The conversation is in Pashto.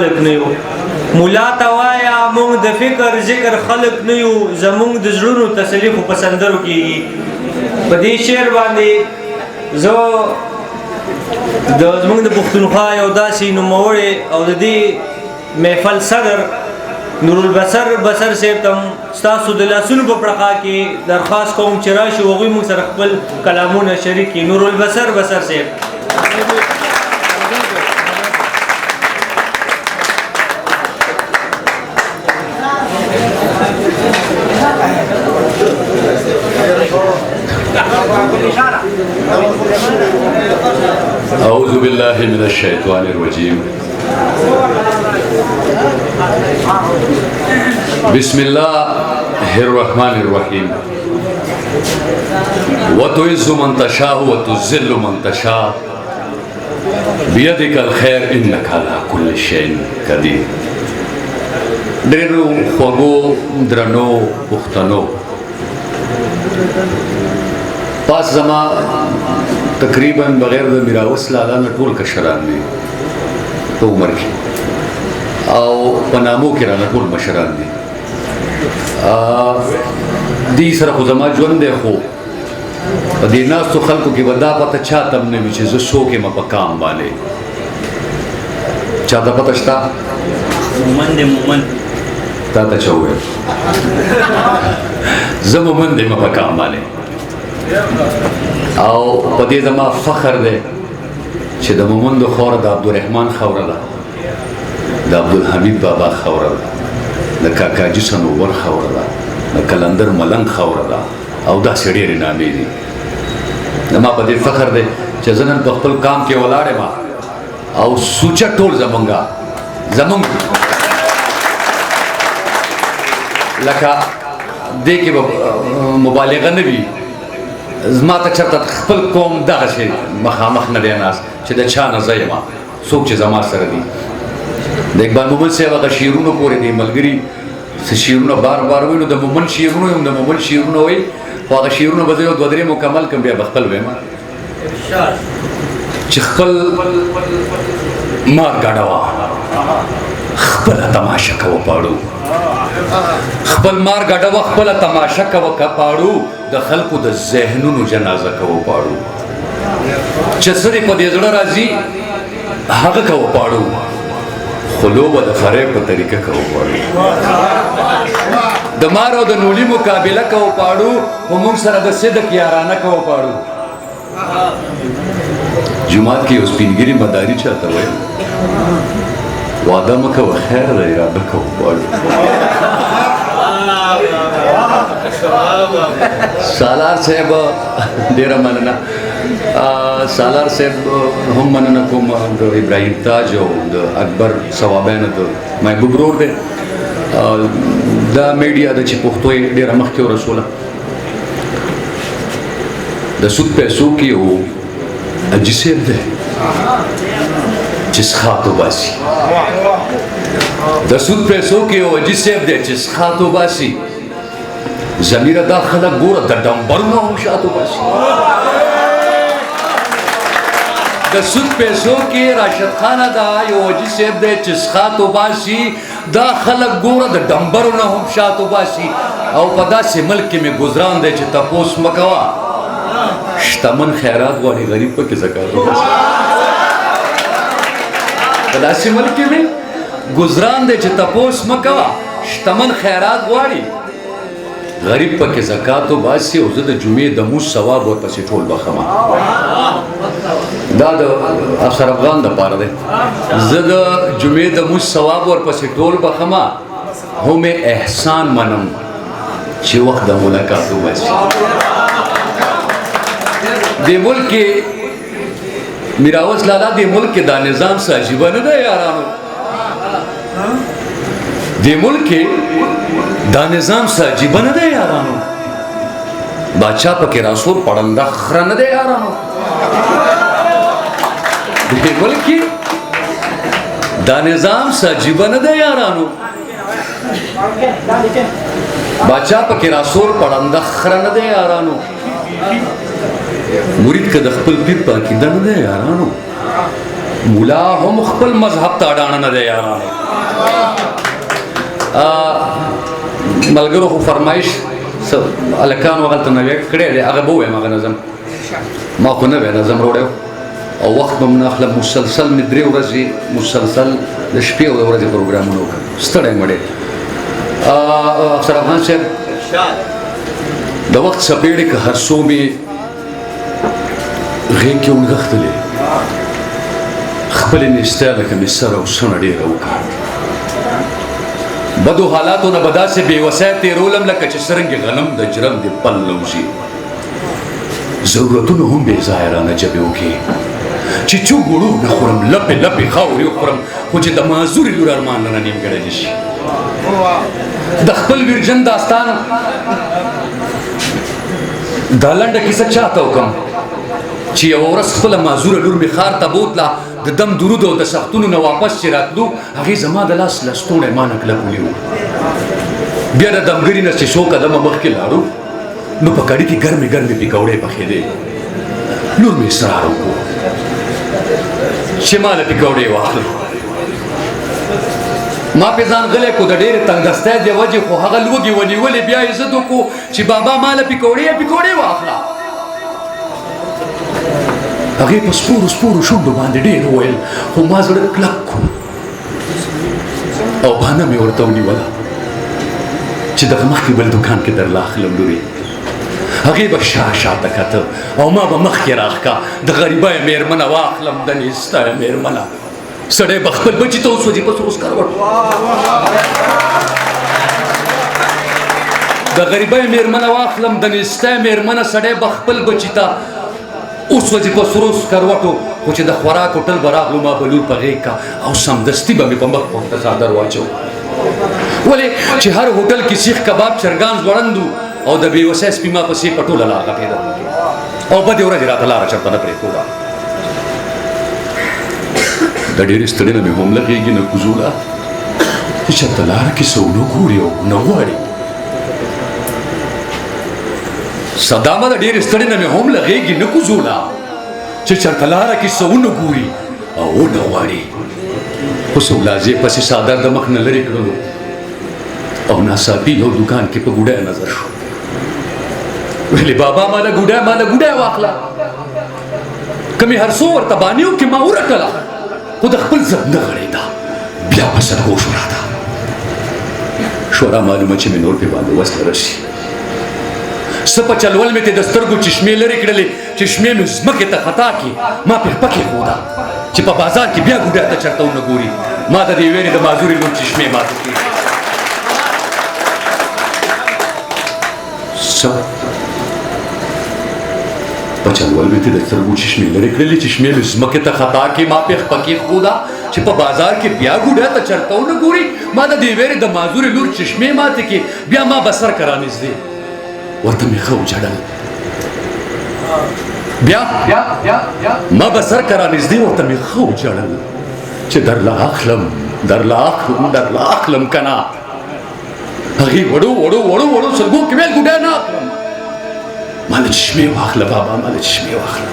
خلق نه یو مولا ته وایا موږ د فکر ذکر خلق نه یو زموږ د زړونو تسلی خو په سندرو کېږي. په دې شعر باندې زه زموږ د پښتونخوا یو داسې نوموړی او د دې محفل صدر نورالبصر بصر صاحب ته ستاسو د لاسونو په پړقا کې درخواست کوم چې راشي هغوی موږ سره خپل کلامونه شریک کړي. نورالبصر بصر صاحب. أعوذ بالله من الشيطان الرجيم. بسم الله الرحمن الرحيم. وتعز من تشاء وتذل من تشاء بيدك الخير إنك على كل شيء قدير. ډېرو خوږو درنو پښتنو پاس زما تقریبا بغیر د میراوس لالا نه ټول کشران دي په عمر کې او په نامو کې رانه ټول مشران دي. دې سره خو زما ژوند دی خو په دې ناستو خلکو کې به دا پته چاته هم نه وي چې زه څوک یم په کام باندې. چاته پته شته؟ مومن دی مومن. تا ته چا وویل؟ زه مومن دی په کام باندې او په دې زما فخر دی چې د مومند خوره د عبدالرحمن خوره ده، د عبدالحمید بابا خوره ده، د کاکاجي سنوبر خوره ده، د کلندر ملنګ خوره ده او داسې ډېرې نامې دي. زما په دې فخر دی چې زه نن په خپل کام کې ولاړ یم او سوچه ټول زمونږ لکه دې کې به مبالغه نه وي. زما ته چېرته خپل قوم دغسې مخامخ نه دی ناست چې د چا نه زه یم څوک چې زما سره دي. د اقبال مومن صاحب هغه شعرونو پورې دی ملګري څه شعرونه بار بار وایي نو د مومن شعرونه یم د مومن شعرونه وایي خو هغه شعرونه به زه یو دوه درې مکمل کړم بیا به خپل وایم چې خپل مار ګاډه وه خپله تماشه کوه پاړو خپل مار ګډه وه خپله تماشه کوه که پاړو د خلکو د ذهنونو جنازه کوه پاړو چې څه دې په دې زړه راځي هغه کوه پاړو خو لوبه د فریب په طریقه کوه پاړو د مار او د نولي مقابله کوه پاړو خو موږ سره د صدق یارانه کوه پاړو. جومات کې یو سپینګري مداري چاته ویل وعده مه کوه خیر دی اراده کوه پاړو. سالار صاحب ډېره مننه. سالار صاحب هم مننه کوم د ابراهیم تاج او د اکبر ثوابیانو د محبوب ورور دی. دا میډیا ده چې پښتو یې ډېره مخکې ورسوله. د سود پیسو کې یو حاجي صاحب دی چې څښاک وباسي. د سود پیسو کې یو حاجي صاحب دی چې څښاک وباسي. ضمیره دا خلک ګوره د ډمبرونو هم شات وباسي. د سود پیسو کې راشد خانه دا یو حاجي صاحب دی چې څښاک وباسي. دا خلک ګوره د ډمبرونو هم شات وباسي. او په داسې ملک کې مې ګزران دی چې تپوس مه کوه شتمن خیرات غواړي غریب پکې زکات وباسي. په داسې ملک کې مې ګزران دی چې تپوس مه کوه شتمن خیرات غواړي غریب پکې زکات وباسي. او زه د جمعې د مونځ ثواب ورپسې ټول بخمه. دا د افسر افغان دپاره دی. زه د جمعې د مونځ ثواب ورپسې ټول بخمه خو مې احسان منم چې وخت د ملاقات وباسي. دې ملک کې میراوس لالا دې ملک کې دا نظام څه عجیبه نه دی یارانو. دې ملک کې دا نظام څه عجیبه نه دی یارانو. بادشاہ پکې راسور پړنده خره نه دی یارانو. دې ملک کې دا نظام څه عجیبه نه دی یارانو. بادشاہ پکې راسور پړنده خره نه دی یارانو. مرید که د خپل پیر په عقیده نه دی یارانو. مولا هم خپل مذهب ته اډانه نه دی یارانو. ملګرو خو فرمایش هلکانو هغلته نوی کړی دی، هغه به ووایم هغه نظم ما خو نوی نظم راوړی او وخت به م نه اخلم. مسلسل مې 3 ورځې مسلسل د شپې او د ورځې پروګرامونه وکړل، ستړی مړی. افسر افغان صاحب د وخت څپېړې که هر څو مې غېږ کې ونغښتلې، خپلې نستا لکه مې سر او سڼه ډېره وکړه. بدو حالاتو نه به داسې بې وسی تېرولم لکه چې څرنګې غنم د جرم د پل لوځي. ضرورتونه هم بې ځایه رانه جبې وکړي چې چوک وړو نه خورم، لپې لپې خاورې وخورم، خو چې د معذورې لور ارمان نه نیمګړی نه شي. د خپل ویرجن داستان دا لنډه کیسه چاته وکړم چې یوه ورځ خپله معذوره لور مې ښار ته بوتله، د دم درود او د سختونو نه واپس چې راتلو هغې زما د لاس لستوڼی ما نه کلک ونیو. بیا د دمګري نه چې څو قدمه مخکې لاړو نو په کړي کې ګرمې ګرمې پکوړې پخېدې. لور مې اصرار وکړو چې ما د پکوړې واخلم. ما پې ځان غلی کړو د ډېرې تنګدستۍ د وجې، خو هغه لوږې ونیولې. بیا یې ضد وکړو چې بابا ما له پکوړې واخله. هغې په سپورو سپورو شونډو باندې ډېر وویل، خو ما زړه کلک کړو او بهانه مې ورته ونیوله چې دغه مخکې بل دوکان کې درله اخلم لورې. هغې به شاته کته او ما به مخکې راښکا د غریبه مېرمنه واخلم د نیسته مېرمنه. سړی به خپل بچي ته اوس وځي په سروس کروټ. د غریبه مېرمنه واخلم د نیسته مېرمنه. سړی به خپل بچي ته اوس وځي په سروس کروټو، خو چې د خوراک هوټل به راغلو ما به لور په غېږ کا او سمدستي به مې په مخ پورته څادر واچو. ولې چې هر هوټل کې سیخ کباب چرګان ځوړند او د بې وسی سپي ما پسې په ټوله لار غپېده او بدې ورځې راته لاره چېرته نه پرېښوده. د ډېرې ستړې نه مې هم له غېږې نه کوزوله چې چېرته لاره کې څه ونه ګوري او نه غواړي. صدامه د ډېرې ستړې نه مې هم له غېږې نه کوزوله چې چېرته لاره کې څه ونه ګوري او ونه غواړي. خو سولازې پسې څادر د مخ نه لرې کړلو او ناڅاپي یو دوکان کې په ګوډی نظر شو. ویلې بابا ما له ګوډی واخله. که مې هر څو ورته بانې وکړې ما ورټله، خو د خپل ضد نه غړېده. بیا په سرګوش راته شورا معلومه چې مې نور پې باندې وس نه رسي. څه په چلول مې تې د سترګو چشمې لرې کړلې، چشمې مې ځمکې ته خطا کړې. ما پې پکې ښوده چې په بازار کې بیا ګوډی ته چېرته ونه ګوري. ما د دې ویرې د معذورې لور چشمې ماتې کړې. څه په چلول مې تې د سترګو چشمې لرې کړلې، چشمې مې ځمکې ته خطا کړې. ما پې پکې ښوده چې په بازار کې بیا ګوډی ته چېرته ونه ګوري. ما د دې ویرې د معذورې لور چشمې ماتې کړې. بیا ما به سر که رانږدې ورته مې ښه وجړل. بیا ما به سر که رانږدې ورته مې ښه وجړل چې درله اخلم که نه. هغې وړو سلګو کې ویل ګوډی نه اخلم. ما له چشمې واخله بابا، ما له چشمې واخله.